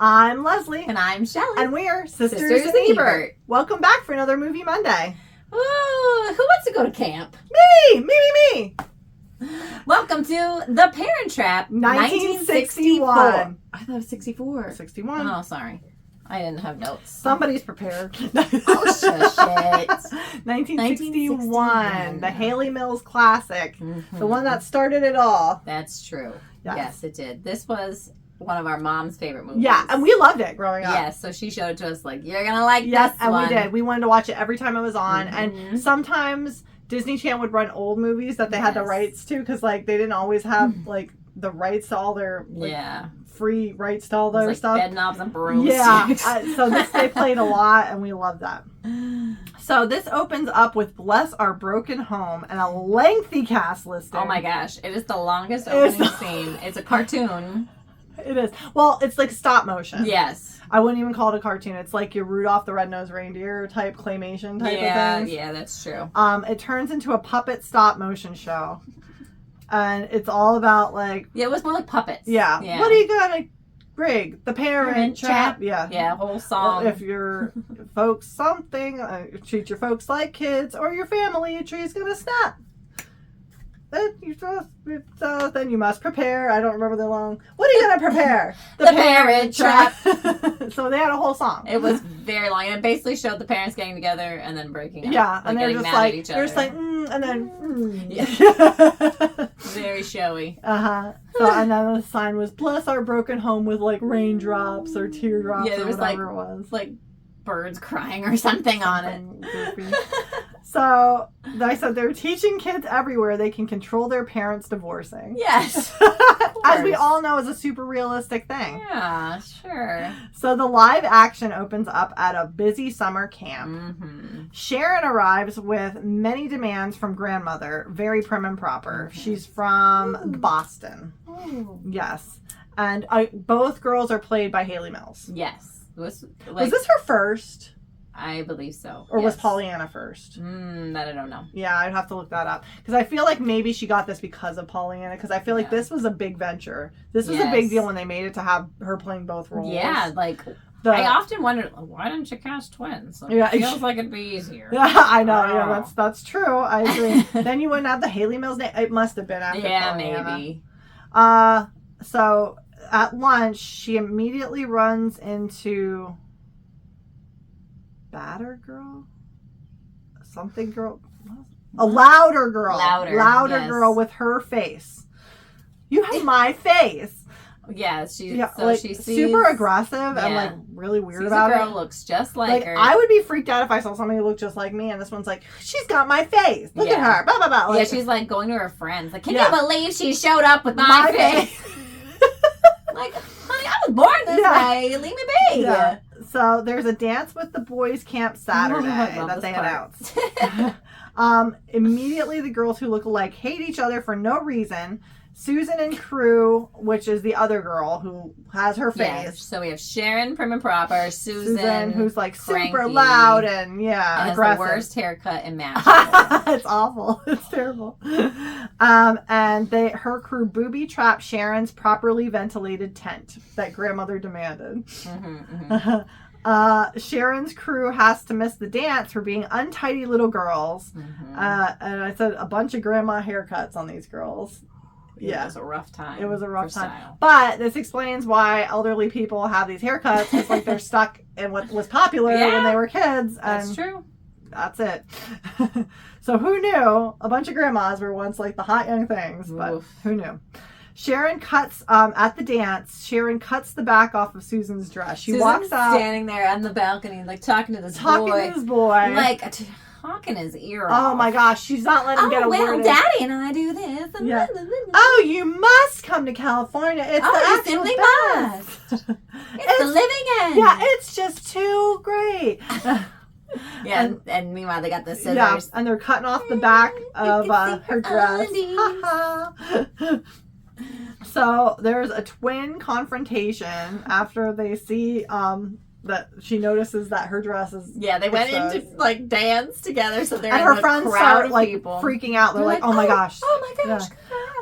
I'm Leslie. And I'm Shelley. And we're Sisters in Ebert. Welcome back for another Movie Monday. Ooh, who wants to go to camp? Me! Welcome to The Parent Trap 1961. I thought it was 64. 61. Oh, sorry. I didn't have notes. Somebody's prepared. Oh, shit. 1961. The Haley Mills classic. Mm-hmm. The one that started it all. That's true. Yes. Yes, it did. This was one of our mom's favorite movies. Yeah, and we loved it growing up. Yes, so she showed it to us like, you're going to like yes, this and one. we did. We wanted to watch it every time it was on. Mm-hmm. And sometimes Disney Channel would run old movies that they had the rights to because, like, they didn't always have, like, the rights to all their, like, free rights to all their like stuff. Bed knobs and brooms. Yeah, so they played a lot, and we loved that. So this opens up with "Bless Our Broken Home" and a lengthy cast listing. Oh my gosh, it is the longest opening scene. It's a cartoon. It is. Well, it's like stop motion. Yes. I wouldn't even call it a cartoon. It's like your Rudolph the Red-Nosed Reindeer type claymation type of thing. Yeah, that's true. It turns into a puppet stop motion show. And it's all about, like... Yeah, it was more like puppets. Yeah. What are you gonna rig? The Parent Trap? Yeah. Yeah, whole song. Well, if your folks something, treat your folks like kids, or your family, a tree's gonna snap. Then you must prepare. I don't remember the long... What are you gonna prepare? The Parent Trap. So they had a whole song. It was very long. And it basically showed the parents getting together and then breaking up. Yeah, like and they're just like... They're just like, and then... Yeah. Very showy. Uh-huh. So, and then the sign was, "Bless our broken home," with, like, raindrops or teardrops or whatever it was. Like birds crying or something on it. So, I said they're teaching kids everywhere they can control their parents divorcing. Yes. As we all know is a super realistic thing. Yeah, sure. So the live action opens up at a busy summer camp. Mm-hmm. Sharon arrives with many demands from grandmother, very prim and proper. Mm-hmm. She's from Boston. Ooh. Yes. And both girls are played by Haley Mills. Yes. Was this her first? I believe so. Or was Pollyanna first? That I don't know. Yeah, I'd have to look that up. Because I feel like maybe she got this because of Pollyanna. Because I feel like this was a big venture. This was a big deal when they made it to have her playing both roles. Yeah, like... I often wondered, why didn't you cast twins? Like, it feels like it'd be easier. Yeah, I know. Oh. Yeah, that's true. I agree. Then you wouldn't have the Haley Mills name. It must have been after Pollyanna. Maybe. So at lunch, she immediately runs into... Batter girl? Something girl? A louder girl. Louder girl with her face. You have my face. Yeah, she sees... super aggressive and, like, really weird about it. Girl looks just like her. I would be freaked out if I saw somebody who looked just like me, and this one's like, she's got my face. Look at her. Blah, blah, blah. Like, she's, like, going to her friends. Like, can you believe she showed up with my face? Like, honey, I was born this way. Leave me be. Yeah. So there's a dance with the boys camp Saturday that they announced. Immediately the girls who look alike hate each other for no reason. Susan and Crew, which is the other girl who has her face. Yeah, so we have Sharon, prim and proper. Susan who's like cranky, super loud and has aggressive. The worst haircut imaginable. It's awful. It's terrible. And her crew booby trapped Sharon's properly ventilated tent that grandmother demanded. Mm-hmm, mm-hmm. Sharon's crew has to miss the dance for being untidy little girls. Mm-hmm. And I said a bunch of grandma haircuts on these girls. It was a rough time. It was a rough time. Style. But this explains why elderly people have these haircuts. It's like they're stuck in what was popular when they were kids. That's true. That's it. So who knew? A bunch of grandmas were once like the hot young things, but who knew? Sharon cuts, at the dance, Sharon cuts the back off of Susan's dress. She walks out. Standing there on the balcony, like talking to this boy. Like, talking his ear off. Oh my gosh, she's not letting him get a word in. Daddy and I do this. Yeah. Oh, you must come to California. It's the actual best. It's the living end. Yeah, it's just too great. Yeah, and meanwhile they got the scissors. Yeah, and they're cutting off the back of her dress. So there's a twin confrontation after they see that she notices that her dress is they went in to like dance together, so they're and her friends start like freaking out. They're like, oh my gosh. Oh my gosh.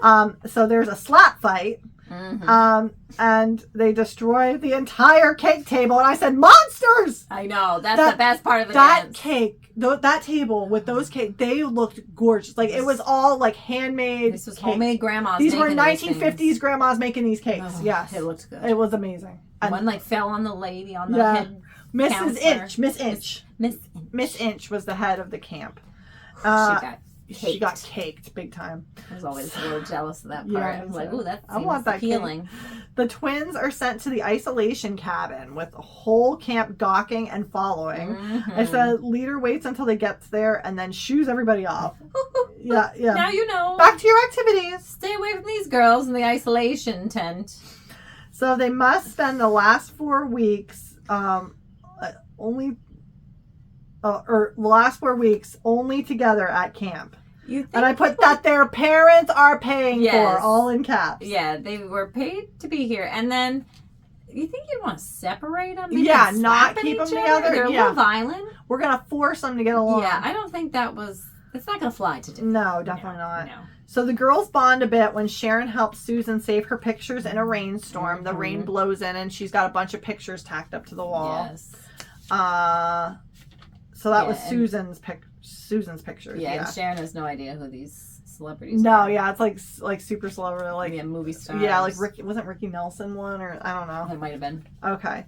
Yeah. So there's a slap fight. And they destroy the entire cake table. And I said, monsters! I know. That's the best part of the that dance. Cake, that table with those cake, they looked gorgeous. Like, it was all like handmade. This was cakes. homemade grandmas. These were 1950s grandmas making these cakes. Oh, yes. It looked good. It was amazing. And one like fell on the lady on the head. Mrs. Counselor. Inch. Miss Inch. Miss Inch was the head of the camp. She got caked big time. I was always a little jealous of that part. I was like, ooh, that seems appealing. The twins are sent to the isolation cabin with the whole camp gawking and following. I said, leader waits until they get there and then shoos everybody off. Yeah. Now you know. Back to your activities. Stay away from these girls in the isolation tent. So they must spend the last 4 weeks only together at camp. And I put that their parents are paying for, all in caps. Yeah, they were paid to be here. And then, you think you'd want to separate them? Yeah, not keep them together. They're a little violent. We're going to force them to get along. Yeah, I don't think it's not going to fly today. No, definitely not. No. So the girls bond a bit when Sharon helps Susan save her pictures in a rainstorm. The rain blows in and she's got a bunch of pictures tacked up to the wall. Yes. So that was Susan's pictures. Yeah, and Sharon has no idea who these celebrities are. No, yeah, it's like super celebrity, like movie stars. Yeah, like wasn't Ricky Nelson one, or I don't know. It might have been. Okay.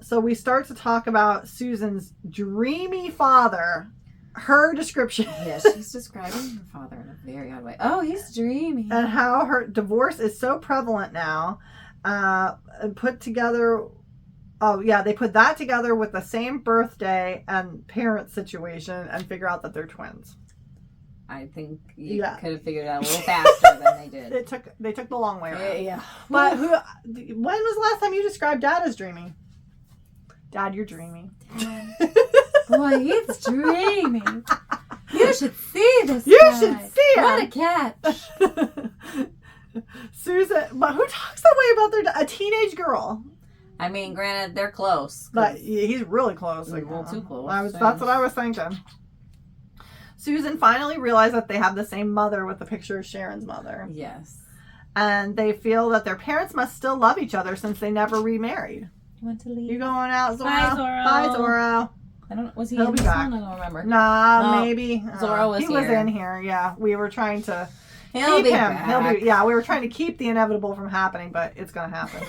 So we start to talk about Susan's dreamy father. Her description. Yeah, she's describing her father in a very odd way. Oh, he's dreamy. And how her divorce is so prevalent now. Put together. Oh, yeah, they put that together with the same birthday and parent situation and figure out that they're twins. I think you could have figured it out a little faster than they did. They took the long way around. Yeah. But when was the last time you described Dad as dreamy? Dad, you're dreamy. Boy, he's dreamy. You should see this You guy. should see him. What a catch. Susan, but who talks that way about a teenage girl? I mean, granted, they're close. But he's really close. Like, a little too close. That's what I was thinking. Susan finally realized that they have the same mother with the picture of Sharon's mother. Yes. And they feel that their parents must still love each other since they never remarried. You want to leave? You going out, Zorro? Bye, Zorro. Bye, Zorro. I don't. Was he He'll in be this back. one? I don't remember. Nah, maybe. Zorro was here. He was in here. Yeah, we were trying to He'll keep be him. back. We were trying to keep the inevitable from happening, but it's gonna happen.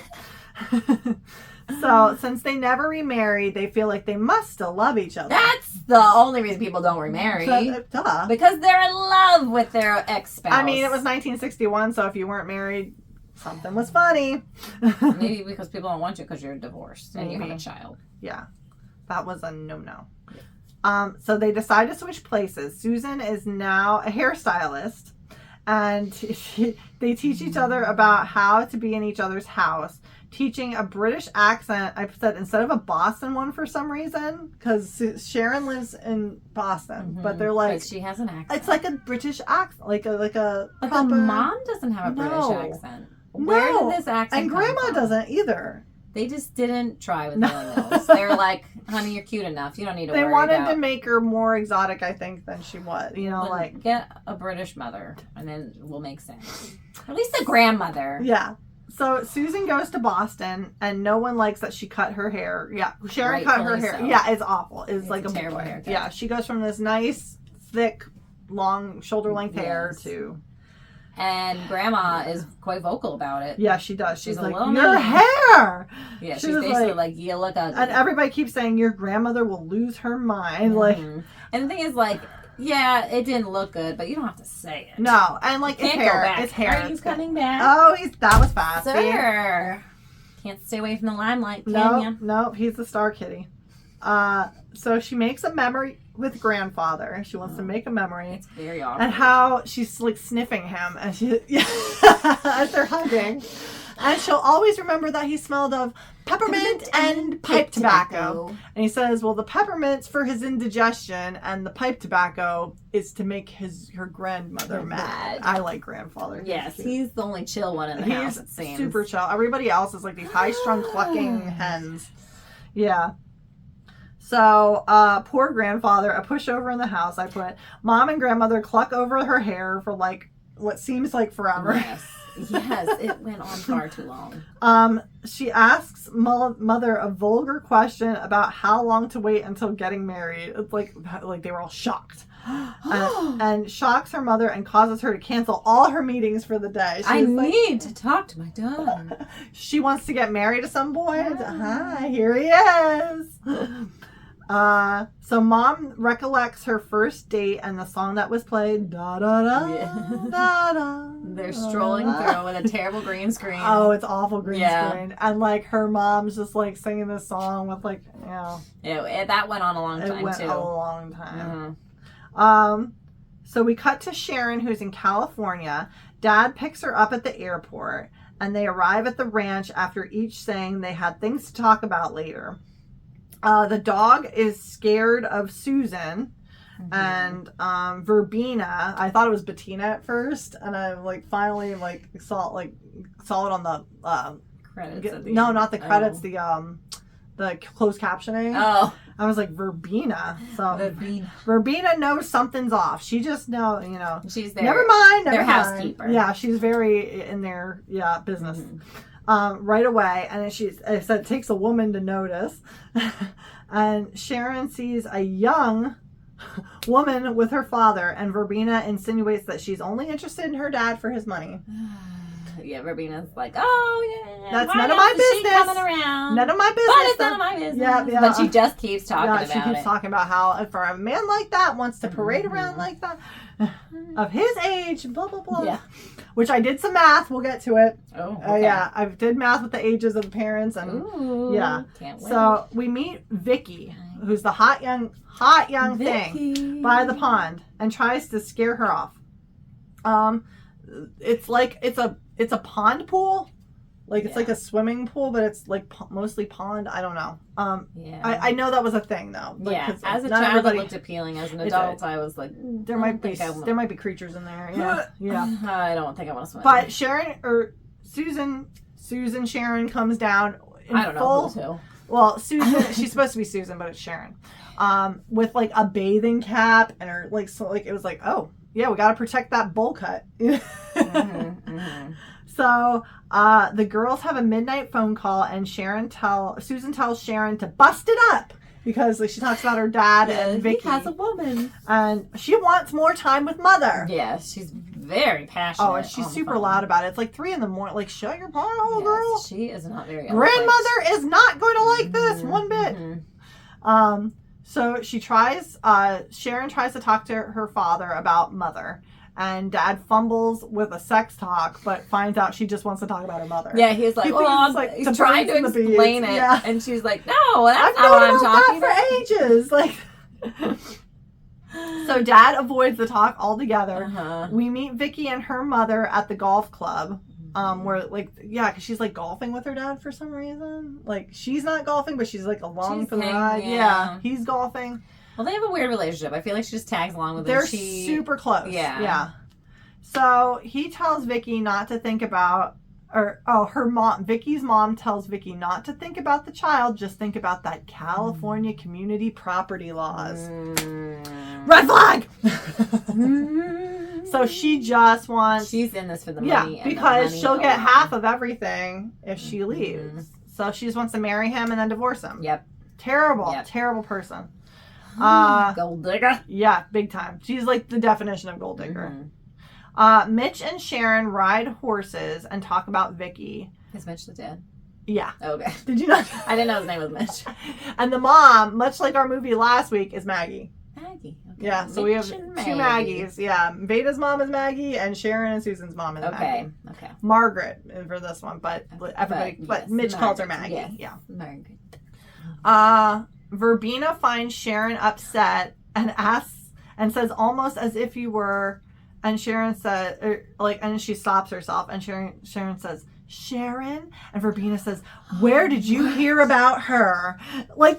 So, since they never remarried, they feel like they must still love each other. That's the only reason people don't remarry. Duh. Because they're in love with their ex-spouse. I mean, it was 1961, so if you weren't married, something was funny. Maybe because people don't want you because you're divorced and you have a child. Yeah, that was a no-no. So they decide to switch places. Susan is now a hairstylist, and they teach each other about how to be in each other's house. Teaching a British accent, I said instead of a Boston one for some reason, because Sharon lives in Boston, but they're like, but she has an accent. It's like a British accent, like a. But the mom doesn't have a British accent. Where did this accent and come Grandma from? doesn't either. They just didn't try with millennials. They were like, honey, you're cute enough. You don't need to worry about... They wanted to make her more exotic, I think, than she was. You know, like... Get a British mother, and then it will make sense. Or at least a grandmother. Yeah. So Susan goes to Boston, and no one likes that she cut her hair. Yeah, Sharon cut her hair. So. Yeah, it's awful. It's like a terrible haircut. Yeah, she goes from this nice, thick, long, shoulder-length hair to... And Grandma is quite vocal about it. Yeah, she does. She's like, your hair! Yeah, she's basically like, you look ugly. And everybody keeps saying, your grandmother will lose her mind. Like, and the thing is, like, yeah, it didn't look good, but you don't have to say it. No, and like, it's hair. It's hair. He's coming back. Oh, that was fast. Sir. Can't stay away from the limelight, can you? Nope, he's the star kitty. So she makes a memory with grandfather. She wants to make a memory. It's very awkward. And how she's like sniffing him and she as they're hugging. And she'll always remember that he smelled of peppermint and pipe tobacco. And he says, well, the peppermint's for his indigestion and the pipe tobacco is to make her grandmother mad. I like grandfather. Yes, he's the only chill one in the house, it seems. Super chill. Everybody else is like these high-strung clucking hens. Yeah. So, poor grandfather, a pushover in the house. I put, Mom and grandmother cluck over her hair for like what seems like forever. Yes. Yes, it went on far too long. She asks mother a vulgar question about how long to wait until getting married. It's like they were all shocked. And shocks her mother and causes her to cancel all her meetings for the day. I need to talk to my daughter. She wants to get married to some boy. Hi, here he is. So mom recollects her first date and the song that was played. Da da da, da da. They're strolling through with a terrible green screen. Oh, it's awful green screen. And like her mom's just like singing this song with like, that went on a long time too. It went a long time. So we cut to Sharon, who's in California. Dad picks her up at the airport, and they arrive at the ranch after each saying they had things to talk about later. The dog is scared of Susan, and Verbena. I thought it was Bettina at first, and I finally saw it on the credits. No, not the credits. The closed captioning. Oh, I was like Verbena. So Verbena knows something's off. She just she's there. Never mind. Their housekeeper. Yeah, she's very in their business. Right away, and it said it takes a woman to notice. And Sharon sees a young woman with her father, and Verbena insinuates that she's only interested in her dad for his money. Yeah, Verbena's like, oh yeah, that's none of my business. Coming around. None of my business. But it's none of my business. Yeah. But she just keeps talking about it. Yeah, she keeps talking about how for a man like that wants to parade around like that, of his age, blah blah blah. Yeah. Which I did some math. We'll get to it. Oh, okay. Yeah, I did math with the ages of the parents, and can't wait. So we meet Vicky, who's the hot young thing by the pond, and tries to scare her off. It's a pond pool, it's like a swimming pool, but it's like mostly pond. I don't know. I know that was a thing though. As a child, it looked appealing. As an adult, I was like, there might be creatures in there. Yeah. I don't think I want to swim. But Susan Sharon comes down. I don't know who to. Well, Susan, she's supposed to be Susan, but it's Sharon. With like a bathing cap and her it was like, oh yeah, we got to protect that bowl cut. So the girls have a midnight phone call, and Susan tells Sharon to bust it up because she talks about her dad and Vicky. He has a woman, and she wants more time with mother. Yeah, she's very passionate. Oh, and she's super loud about it. It's like 3 a.m. Like, shut your hole, girl. She is not very. Grandmother is not going to like this one bit. So Sharon tries to talk to her father about mother. And Dad fumbles with a sex talk, but finds out she just wants to talk about her mother. Yeah, he's like, he's trying to explain it. Yeah. And she's like, no, that's not what I'm talking about. I've known about that for ages. So Dad avoids the talk altogether. We meet Vicky and her mother at the golf club. Where because she's golfing with her dad for some reason. She's not golfing, but she's along for the ride. Yeah, he's golfing. Well, they have a weird relationship. I feel like she just tags along with them. They're super close. Yeah. So he tells Vicky not to think about, Vicky's mom tells Vicky not to think about the child, just think about that California community property laws. Red flag! So she just wants... She's in this for the money. Yeah, because she'll get half of everything if she leaves. So she just wants to marry him and then divorce him. Yep. Terrible person. Gold digger. Yeah, big time. She's the definition of gold digger. Mitch and Sharon ride horses and talk about Vicky. Is Mitch the dad? Yeah. Okay. Did you not? I didn't know his name was Mitch. And the mom, much like our movie last week, is Maggie. Maggie. Okay. Yeah, so we have 2 Maggies. Yeah, Veda's mom is Maggie, and Sharon and Susan's mom is Maggie. Okay. Margaret for this one, but Mitch calls her Maggie. Yes. Yeah. Margaret. Verbena finds Sharon upset and asks and says almost as if you were, and Sharon said and she stops herself, and Sharon says, Sharon? And Verbena says, where did you hear about her? Okay,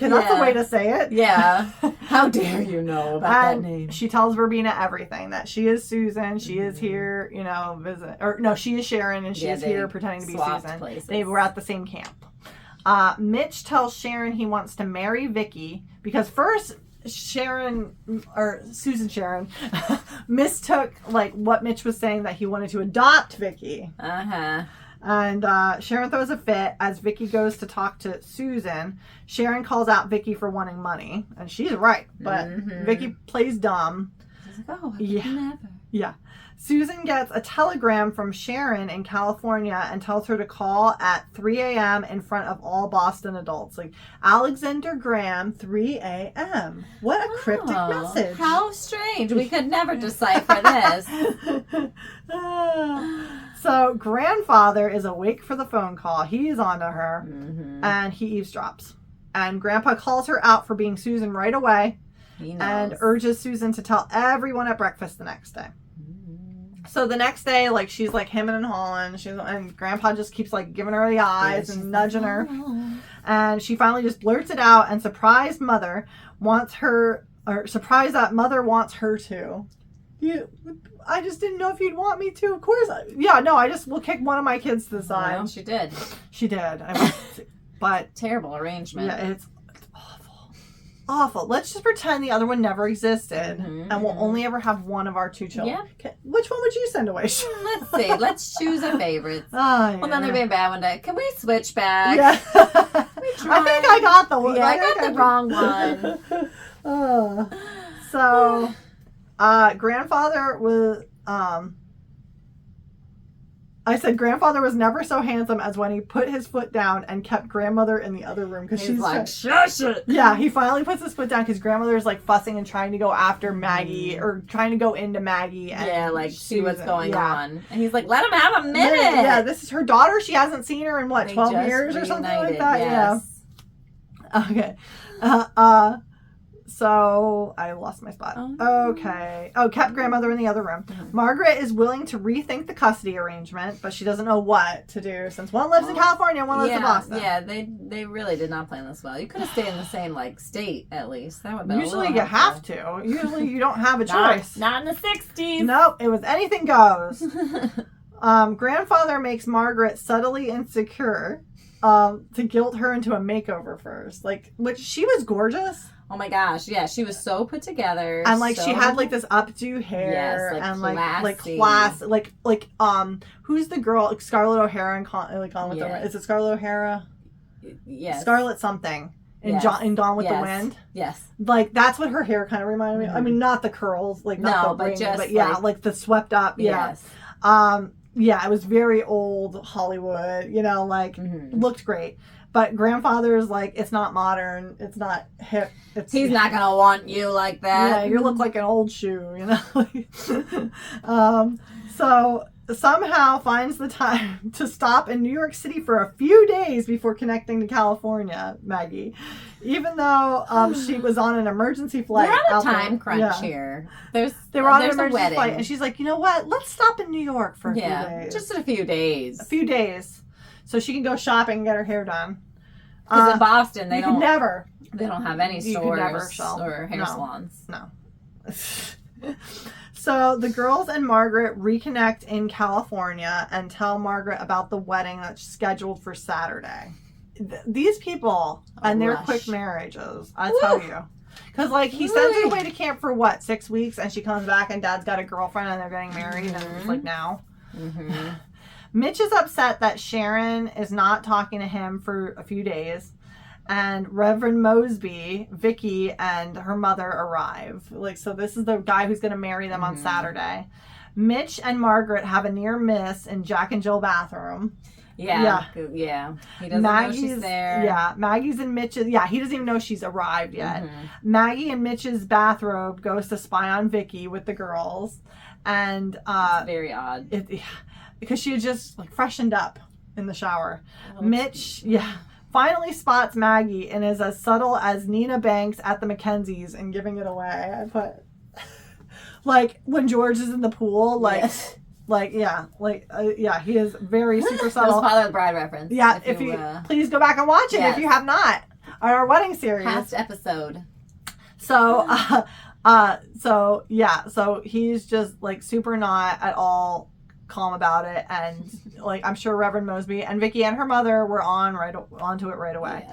that's a way to say it. Yeah. How dare you know about that name? She tells Verbena everything, that she is Susan, she is here, visit, or no, she is Sharon, and she is here pretending to be Susan. Places. They were at the same camp. Mitch tells Sharon he wants to marry Vicky because first Sharon or Susan Sharon mistook like what Mitch was saying, that he wanted to adopt Vicky. And Sharon throws a fit as Vicky goes to talk to Susan. Sharon calls out Vicky for wanting money, and she's right, but Vicky plays dumb. She's like, oh, never. Yeah. Susan gets a telegram from Sharon in California and tells her to call at 3 a.m. in front of all Boston adults. Like, Alexander Graham, 3 a.m. What a cryptic message. How strange. We could never decipher this. So, grandfather is awake for the phone call. He's onto her, and he eavesdrops. And Grandpa calls her out for being Susan right away and urges Susan to tell everyone at breakfast the next day. So the next day, like, she's like hemming and hawing, and Grandpa just keeps like giving her the eyes and nudging her, and she finally just blurts it out. And surprised that mother wants her to. I just didn't know if you'd want me to. Of course, I just will kick one of my kids to the side. Well, she did. She did. But terrible arrangement. Yeah, it's awful. Let's just pretend the other one never existed, and we'll only ever have one of our two children. Yeah. Okay. Which one would you send away? Let's see. Let's choose a favorite. Well, then there'd be a bad one day. Can we switch back? Yeah. I think I got the one. Yeah, I got the wrong one. So, grandfather was. I said grandfather was never so handsome as when he put his foot down and kept grandmother in the other room, because she's like, shush it. Yeah, he finally puts his foot down because grandmother is like fussing and trying to go after Maggie, or trying to go into Maggie. And like see what's going on. And he's like, let him have a minute. Yeah, this is her daughter. She hasn't seen her in 12 years or something like that. Yes. Yeah. Okay. So I lost my spot. Okay. Kept grandmother in the other room. Margaret is willing to rethink the custody arrangement, but she doesn't know what to do since one lives in California and one lives in Boston. Yeah, they really did not plan this well. You could have stayed in the same state at least. That would be usually you have to. Usually you don't have a choice. Not in the 60s. Nope, it was anything goes. Grandfather makes Margaret subtly insecure to guilt her into a makeover first. Which she was gorgeous. Oh my gosh, yeah, she was so put together. And she had this updo hair, and class, who's the girl? Scarlett O'Hara and Gone with the Wind. Is it Scarlett O'Hara? Yes. Scarlett something in Gone with the Wind. Yes. That's what her hair kind of reminded me. I mean, not the curls, not the ring, but the swept up. Yes. Yeah, it was very old Hollywood. Looked great. But grandfather's it's not modern, it's not hip. He's not gonna want you like that. Yeah, you look like an old shoe, So somehow finds the time to stop in New York City for a few days before connecting to California, Maggie. Even though she was on an emergency flight. We're on a time crunch here. They were on an emergency flight, and she's like, you know what? Let's stop in New York for a few days. Just a few days. A few days. So she can go shopping and get her hair done. Because in Boston, they don't have any stores or hair salons. No. So the girls and Margaret reconnect in California and tell Margaret about the wedding that's scheduled for Saturday. These people and their quick marriages, I tell you. Because he sends her away to camp for 6 weeks, and she comes back and Dad's got a girlfriend and they're getting married, and it's now. Mitch is upset that Sharon is not talking to him for a few days, and Reverend Mosby, Vicky, and her mother arrive. So this is the guy who's going to marry them on Saturday. Mitch and Margaret have a near miss in Jack and Jill bathroom. Yeah. He doesn't know she's there. Yeah, Maggie's in Mitch's. Yeah, he doesn't even know she's arrived yet. Maggie in Mitch's bathrobe goes to spy on Vicky with the girls, and it's very odd. Because she had just freshened up in the shower. Mitch, finally spots Maggie and is as subtle as Nina Banks at the Mackenzies in giving it away. I put, when George is in the pool, he is very super subtle. Those Father of the Bride reference. Yeah, if you please go back and watch it if you have not. Our wedding series. Past episode. So, so he's just super not at all calm about it, and I'm sure Reverend Mosby and Vicky and her mother were onto it right away.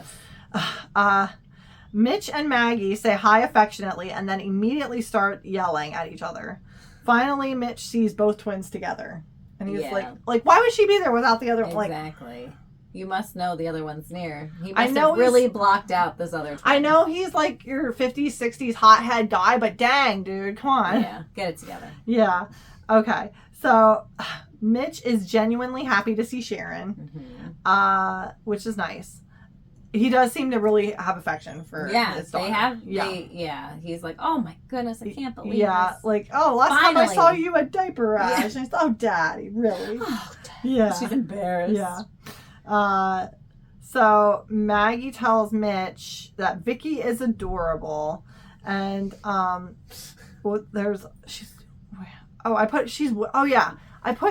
Mitch and Maggie say hi affectionately and then immediately start yelling at each other. Finally, Mitch sees both twins together. And he's like, why would she be there without the other one? Exactly. You must know the other one's near. He must have really blocked out this other twin. I know he's like your 50s, 60s hothead guy, but dang, dude, come on. Yeah, get it together. Yeah. Okay. So Mitch is genuinely happy to see Sharon, which is nice. He does seem to really have affection for his daughter. They have. He's like, oh my goodness, I can't believe this. Like, oh, last time I saw you a diaper rash. And oh, Daddy, really? Oh, Daddy. Yeah. She's embarrassed. Yeah. So Maggie tells Mitch that Vicky is adorable, and I put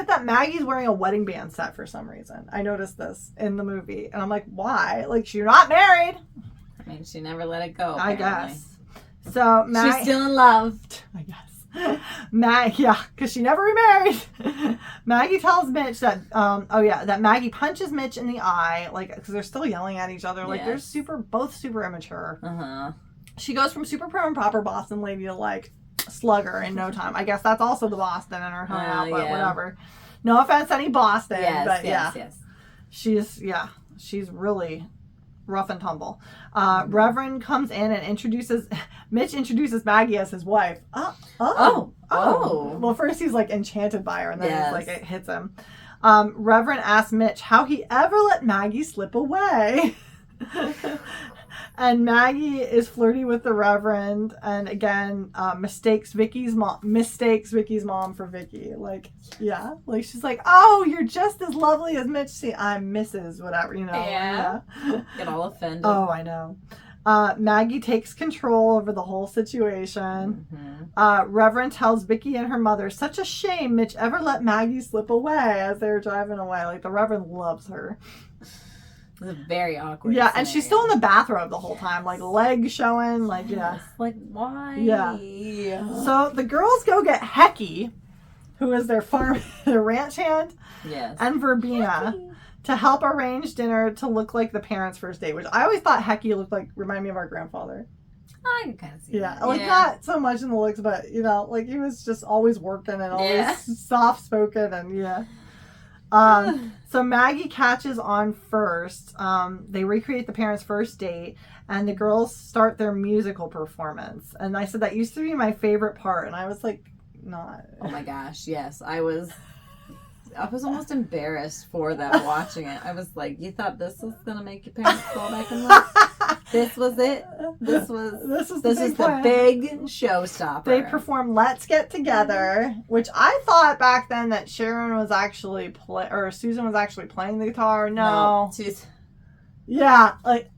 that Maggie's wearing a wedding band set for some reason. I noticed this in the movie, and I'm like, why? Like, you're not married. I mean, she never let it go. I guess. So she's still in love. I guess. Because she never remarried. Maggie tells Mitch that, that Maggie punches Mitch in the eye, like, because they're still yelling at each other. Like, they're both super immature. She goes from super prim and proper Boston lady to, like, slugger in no time. I guess that's also the Boston in her but whatever. No offense to any Boston, she's really rough and tumble. Reverend comes in and Mitch introduces Maggie as his wife. Oh. Well, first he's like enchanted by her, and then it's like it hits him. Reverend asks Mitch how he ever let Maggie slip away. And Maggie is flirty with the Reverend, and again mistakes Vicky's mom for Vicky. Like, like she's like, oh, you're just as lovely as Mitch. See, I'm Mrs. whatever, Yeah. Get all offended. Oh, I know. Maggie takes control over the whole situation. Reverend tells Vicky and her mother, such a shame Mitch ever let Maggie slip away as they were driving away. Like, the Reverend loves her. It's a very awkward scenario. And she's she's still in the bathrobe the whole time, like legs showing, like like, why? So the girls go get Hecky, who is their ranch hand, and Verbena to help arrange dinner to look like the parents' first date, which I always thought Hecky reminded me of our grandfather. I can kind of see that. Like, not so much in the looks, but like he was just always working and always soft spoken and so Maggie catches on first. They recreate the parents' first date, and the girls start their musical performance. And I said that used to be my favorite part, and I was like, not. Oh my gosh, yes. I was almost embarrassed for them watching it. I was like, you thought this was gonna make your parents go back and look? This was it. This is the big showstopper. They perform "Let's Get Together," which I thought back then that Sharon was actually Susan was actually playing the guitar. No, she's like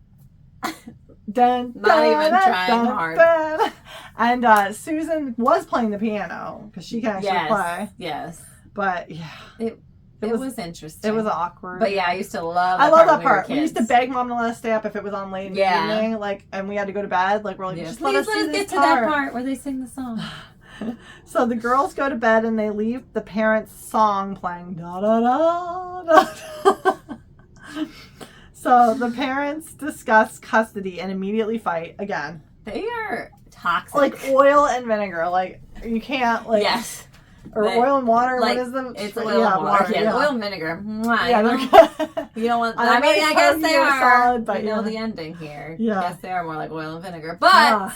dun, not even trying hard. And Susan was playing the piano because she can actually play. Yes, but It was interesting. It was awkward. But I used to love that part. We used to beg Mom to let us stay up if it was on late in the evening, like, and we had to go to bed. Like, we're like, just let us get to that part where they sing the song. So the girls go to bed and they leave the parents' song playing. Da da da da. So the parents discuss custody and immediately fight again. They are toxic. Like oil and vinegar. Like, you can't oil and water. Like, what is them? It's oil and water. Yeah, oil and vinegar. You don't want. I guess they are. Solid, but we know the ending here. Yeah. I guess they are more like oil and vinegar. But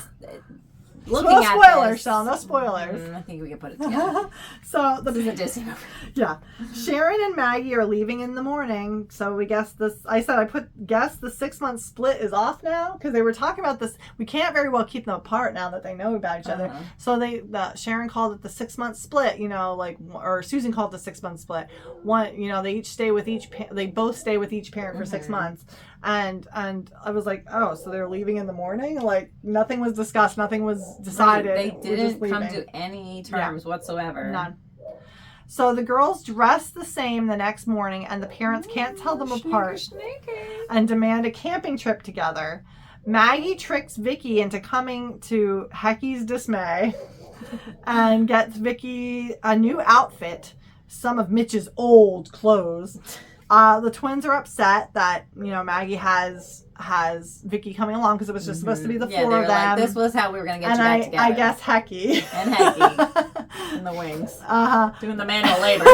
looking no at spoilers, this, Shell. No spoilers. I think we can put it together. So this is a Disney movie. Yeah, Sharon and Maggie are leaving in the morning. So we guess the 6-month split is off now because they were talking about this. We can't very well keep them apart now that they know about each other. So Sharon called it the 6-month split. Or Susan called it the 6-month split. They both stay with each parent for 6 months. And I was like, oh, so they're leaving in the morning? Like, nothing was discussed. Nothing was decided. They didn't come to any terms whatsoever. None. So the girls dress the same the next morning, and the parents can't tell them apart and demand a camping trip together. Maggie tricks Vicky into coming to Hecky's dismay and gets Vicky a new outfit, some of Mitch's old clothes. The twins are upset that, Maggie has Vicky coming along because it was just supposed to be the four of them. Like, this was how we were going to get you back together. I guess Hecky. And Hecky in the wings. Doing the manual labor.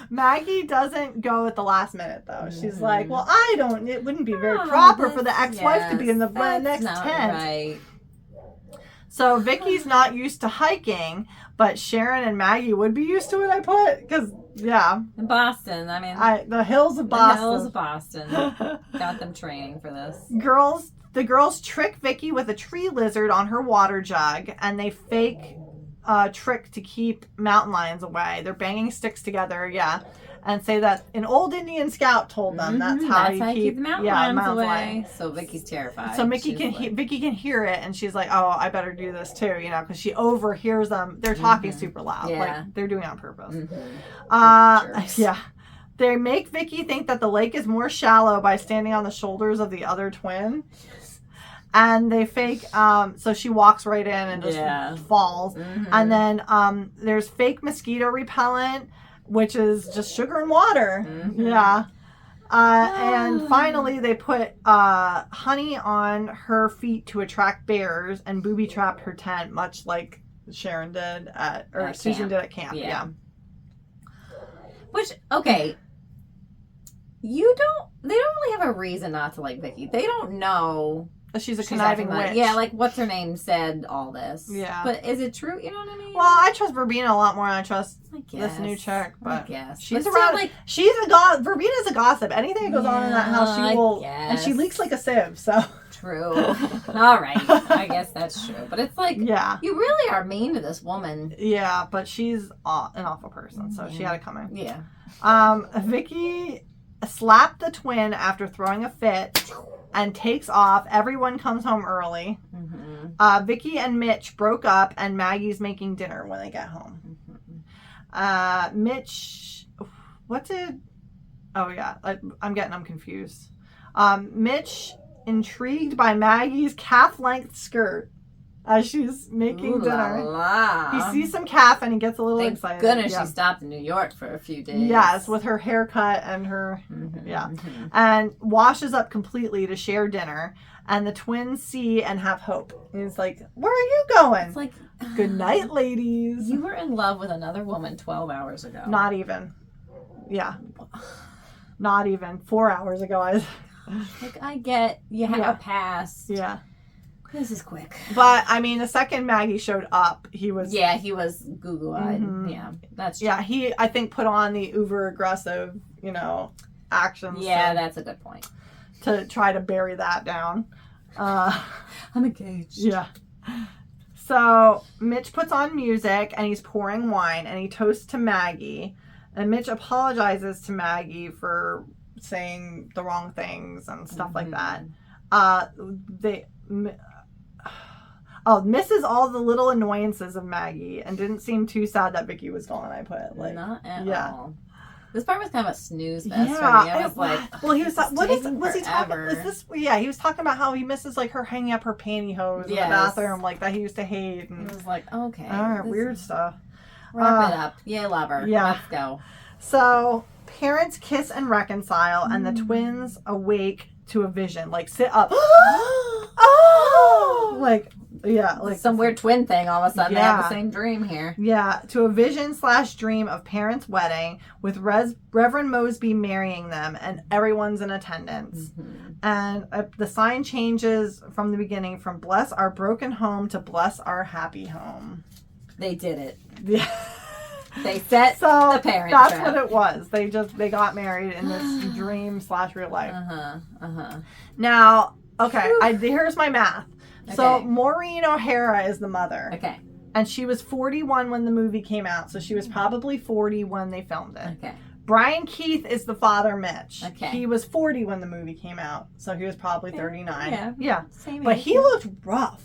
Maggie doesn't go at the last minute, though. She's like, well, it wouldn't be very proper for the ex-wife to be in the next tent. Right. So Vicky's not used to hiking, but Sharon and Maggie would be used to it, I put, because, in Boston, the hills of Boston. The hills of Boston. Got them training for this. The girls trick Vicky with a tree lizard on her water jug, and they fake trick to keep mountain lions away. They're banging sticks together, and say that an old Indian scout told them that's how you keep the mountain lions away. Away. So Vicky's terrified. So Vicky can hear it, and she's like, "Oh, I better do this too," because she overhears them. They're talking super loud, like they're doing it on purpose. They make Vicky think that the lake is more shallow by standing on the shoulders of the other twin. And they fake, so she walks right in and just falls. And then there's fake mosquito repellent, which is just sugar and water. And finally, they put honey on her feet to attract bears and booby trapped her tent, much like Sharon did Susan did at camp. Which, okay, they don't really have a reason not to like Vicky. They don't know. She's a conniving witch. Yeah, like what's her name said all this. Yeah. But is it true? You know what I mean? Well, I trust Verbena a lot more than I trust this new chick. But I guess. She's around. She's a gossip. Verbina's a gossip. Anything that goes on in that house, she will. And she leaks like a sieve, so. True. All right. I guess that's true. But it's like, you really are mean to this woman. Yeah, but she's an awful person, so she had it coming. Yeah. Vicky slapped the twin after throwing a fit and takes off. Everyone comes home early. Vicky and Mitch broke up, and Maggie's making dinner when they get home. Mitch, I'm confused. Mitch, intrigued by Maggie's calf-length skirt as she's making dinner. He sees some calf and he gets a little excited. Thank goodness she stopped in New York for a few days. Yes, with her haircut and her, and washes up completely to share dinner. And the twins see and have hope. And it's like, where are you going? It's like, good night, ladies. You were in love with another woman 12 hours ago. Not even. Yeah. Not even. 4 hours ago. I get you have a pass. Yeah. This is quick. But, the second Maggie showed up, he was... Yeah, he was goo-goo-eyed. Yeah, that's true. Yeah, he, I think, put on the uber-aggressive, actions. Yeah, that's a good point. To try to bury that down. I'm engaged. Yeah. So, Mitch puts on music, and he's pouring wine, and he toasts to Maggie. And Mitch apologizes to Maggie for saying the wrong things and stuff like that. Misses all the little annoyances of Maggie and didn't seem too sad that Vicky was gone, I put. Not at all. This part was kind of a snooze fest for me. I was like, well, he was was he talking? Is this? Yeah, he was talking about how he misses like her hanging up her pantyhose in the bathroom, like that he used to hate. And I was like, okay, all right, weird stuff. Wrap it up, yay, lover. Yeah, let's go. So parents kiss and reconcile, and the twins awake to a vision, like sit up. Like some weird twin thing. All of a sudden, they have the same dream here. Yeah, to a vision/dream of parents' wedding with Reverend Mosby marrying them, and everyone's in attendance. And the sign changes from the beginning from "Bless our broken home" to "Bless our happy home." They did it. Yeah. They set the parent That's trap. what it was. They got married in this dream/real life. Now, okay, here's my math. Okay. So Maureen O'Hara is the mother. Okay. And she was 41 when the movie came out, so she was probably 40 when they filmed it. Okay. Brian Keith is the father, Mitch. Okay. He was 40 when the movie came out, so he was probably 39. Yeah. Same but age. He looked rough.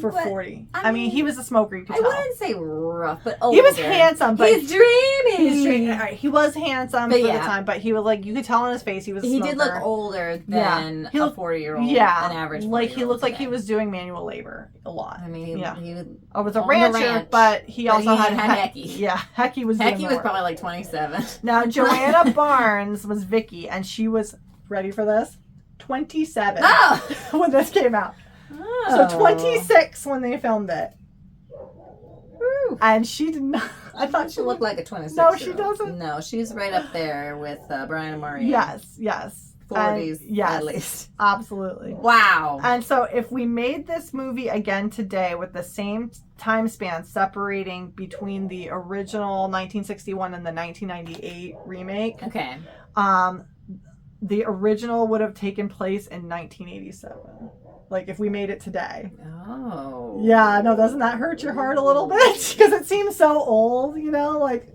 for 40. I mean, he was a smoker, you could tell. I wouldn't say rough, but older. He was handsome, but he's dreamy. All right, he was handsome for the time, but he was like, you could tell on his face he was a smoker. He did look older than a 40-year-old, an average 40-year-old. Like he looked like he was doing manual labor a lot. I mean, he was a rancher, but he also had Hecky. Yeah, Hecky was doing the work. Probably like 27. Now, Joanna Barnes was Vicky, and she was, ready for this? 27 when this came out. So 26 when they filmed it. Woo. And she did not. I thought she looked like a 26. No, she doesn't. No, she's right up there with Brian and Maureen. Yes. 40s at least. Absolutely. Wow. And so if we made this movie again today with the same time span separating between the original 1961 and the 1998 remake. Okay. The original would have taken place in 1987. Like, if we made it today. Oh. Yeah, no, doesn't that hurt your heart a little bit? Because it seems so old, you know? Like,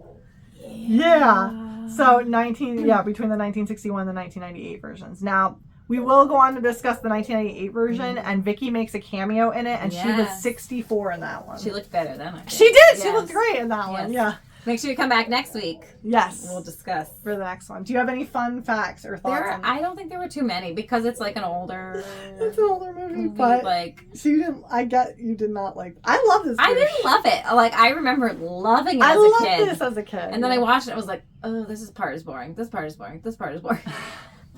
yeah. So, between the 1961 and the 1998 versions. Now, we will go on to discuss the 1998 version, and Vicky makes a cameo in it, and she was 64 in that one. She looked better then, I think. She did! Yes. She looked great in that one, yeah. Make sure you come back next week. Yes. We'll discuss. For the next one. Do you have any fun facts or thoughts? I don't think there were too many because it's like an older... It's an older movie, but... Like... So you did not like... I love this movie. I didn't love it. Like, I remember loving it as a kid. I loved this as a kid. And then I watched it and it was like, oh, this part is boring. This part is boring. This part is boring.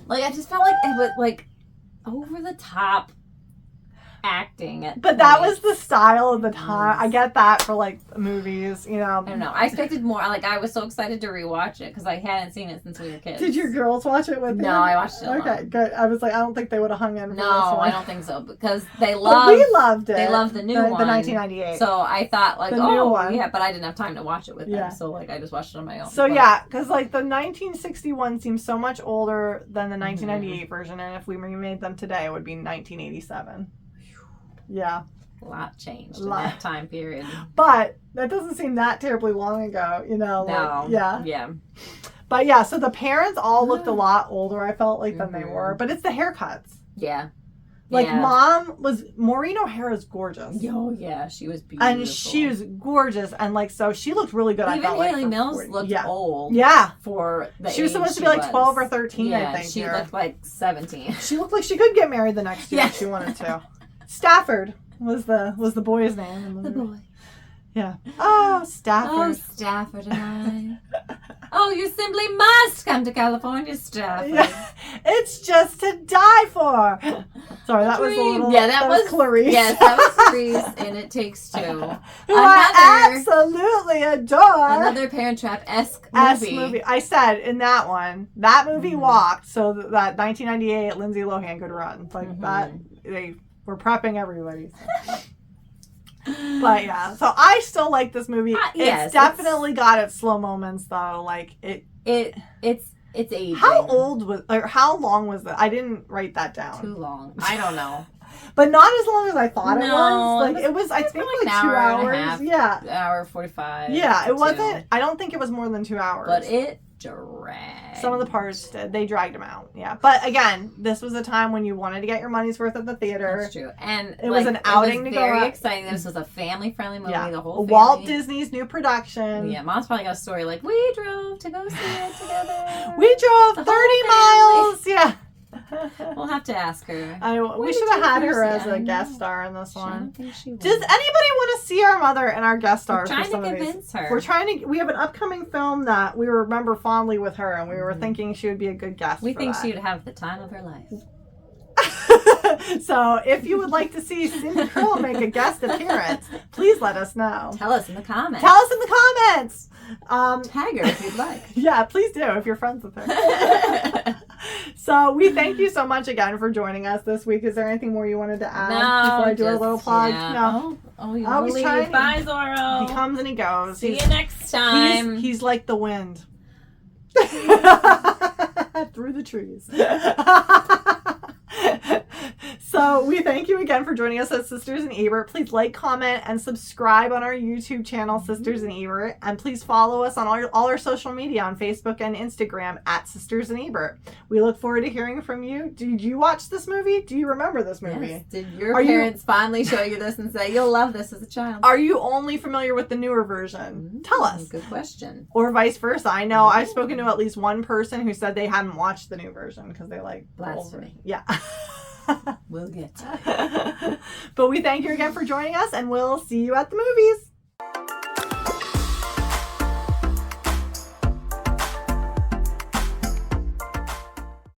Like, I just felt like it was, like, over the top acting but that was the style of the time. I get that for like movies, you know. I don't know. I expected more. Like, I was so excited to rewatch it because I hadn't seen it since we were kids. Did your girls watch it with you? No, I watched it alone. Okay, good. I was like, I don't think they would have hung in for this No, one. I don't think so because they loved. We loved it. They loved the new one, the 1998. So I thought like, new one. Yeah, but I didn't have time to watch it with them, so like I just watched it on my own. So yeah, because like the 1961 seems so much older than the 1998 version, and if we remade them today, it would be 1987. Yeah. A lot changed in that time period. But that doesn't seem that terribly long ago, you know. No. Like, yeah. But yeah, so the parents all looked a lot older, I felt like, than they were. But it's the haircuts. Yeah. Like, Maureen O'Hara's gorgeous. Oh, yeah. She was beautiful. And she was gorgeous. And, like, so she looked really good. Even Haley Mills looked old. Yeah. For the She was supposed to be, like, 12 or 13, I think. She looked like 17. She looked like she could get married the next year if she wanted to. Stafford was the boy's name. The boy. Yeah. Oh, Stafford. Oh, Stafford and I. Oh, you simply must come to California, Stafford. Yeah. It's just to die for. Sorry, that was a little... Yeah, that was Clarice. Yes, that was Clarice, and It Takes Two. Who I absolutely adore. Another Parent Trap-esque movie. I said in that one, that movie walked so that 1998 Lindsay Lohan could run. Like that, they were prepping everybody. So. But yeah, so I still like this movie. It's definitely got its slow moments though. Like it's aging. How long was it? I didn't write that down. Too long. I don't know. But not as long as I thought it was. Like it was I think like 2 hours. And a half, yeah. Hour 45. Yeah, it wasn't. I don't think it was more than 2 hours. But it dragged. Some of the parts did. They dragged them out. Yeah. But again, this was a time when you wanted to get your money's worth at the theater. That's true. And it was an outing to go. Very exciting. This was a family-friendly movie. Yeah. The whole family. Walt Disney's new production. Yeah. Mom's probably got a story like, we drove to go see it together. We drove 30 miles. Yeah. We'll have to ask her. We should have had her as a guest star in this one. Does anybody want to see our mother and our guest stars? We're trying to convince her. We have an upcoming film that we remember fondly with her, and we were thinking she would be a good guest. We think she would have the time of her life. So, if you would like to see Cindy Kroll make a guest appearance, please let us know. Tell us in the comments. Tag her if you'd like. Yeah, please do if you're friends with her. So, we thank you so much again for joining us this week. Is there anything more you wanted to add before I do a little plug? Yeah. No. You want to leave? Bye, Zorro. He comes and he goes. See you next time. He's like the wind. Through the trees. So we thank you again for joining us at Sisters in Ebert. Please like, comment, and subscribe on our YouTube channel, Sisters in Ebert. And please follow us on all our social media on Facebook and Instagram at Sisters in Ebert. We look forward to hearing from you. Did you watch this movie? Do you remember this movie? Yes. Did your parents finally show you this and say, you'll love this as a child? Are you only familiar with the newer version? Tell us. Good question. Or vice versa. I know I've spoken to at least one person who said they hadn't watched the new version because they like blasphemy. Yeah. We'll get to it. But we thank you again for joining us, and we'll see you at the movies.